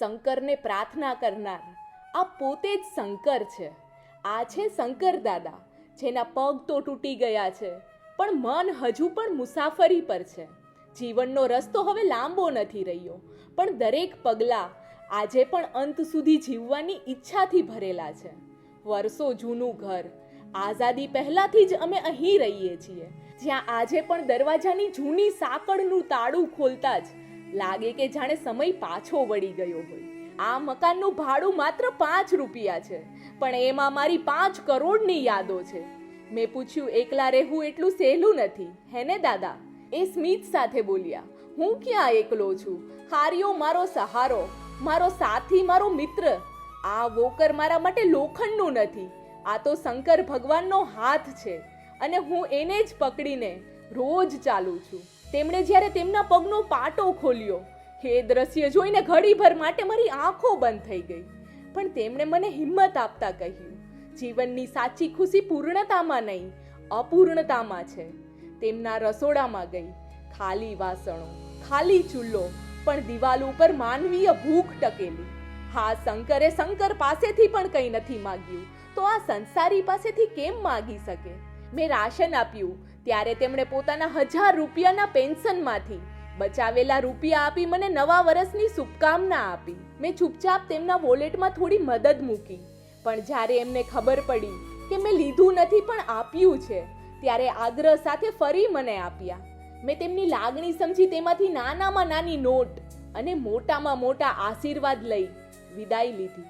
શંકરને પ્રાર્થના કરનાર આ પોતે જ શંકર છે. આ છે શંકર દાદા, જેના પગ તો તૂટી ગયા છે પણ મન હજુ પણ મુસાફરી પર છે. જીવનનો રસ્તો હવે લાંબો નથી રહ્યો, પણ દરેક પગલાં આજે પણ અંત સુધી જીવવાની ઈચ્છાથી ભરેલા છે. વર્ષો જૂનું ઘર, આઝાદી પહેલાથી જ અમે અહીં રહીએ છીએ, જ્યાં આજે પણ દરવાજાની જૂની સાંકળનું તાળું ખોલતા જ લાગે કે જાણે સમય પાછો વળી ગયો હોય. આ મકાનનું ભાડું માત્ર 5 રૂપિયા છે, પણ એમાં મારી 5 કરોડની યાદો છે. મેં પૂછ્યું, એકલા રહેવું એટલું સહેલું નથી હે ને દાદા? એ સ્મિત સાથે બોલ્યા, હું ક્યાં એકલો છું? હાર્યો મારો સહારો, મારો સાથી, મારો મિત્ર. આ વોકર મારા માટે લોખંડનું નથી, આ તો શંકર ભગવાનનો હાથ છે અને હું એને જ પકડીને રોજ ચાલું છું. તેમણે જ્યારે તેમના પગનો પાટો ખોલ્યો, એ દ્રશ્ય જોઈને ઘડીભર માટે મારી આંખો બંધ થઈ ગઈ. પણ તેમણે મને હિંમત આપતા કહ્યું, જીવનની સાચી ખુશી પૂર્ણતામાં નહીં, અપૂર્ણતામાં છે. તેમના રસોડામાં ગઈ. ખાલી વાસણો, ખાલી ચૂલ્લો, પણ દિવાલ ઉપર માનવીય ભૂખ ટકેલી. હા, શંકરે શંકર પાસેથી પણ કંઈ નથી માગ્યું, તો આ સંસારી પાસેથી કેમ માગી શકે? મેં રાશન આપ્યું ત્યારે તેમણે પોતાના 1000 રૂપિયાના પેન્શનમાંથી બચાવેલા રૂપિયા આપી મને નવા વર્ષની શુભકામના આપી. મેં ચૂપચાપ તેમના વોલેટમાં થોડી મદદ મૂકી, પણ જ્યારે એમને ખબર પડી કે મેં લીધું નથી પણ આપ્યું છે, ત્યારે આગ્રહ સાથે ફરી મને આપ્યા. મેં તેમની લાગણી સમજી તેમાંથી નાનામાં નાની નોટ અને મોટામાં મોટા આશીર્વાદ લઈ વિદાય લીધી.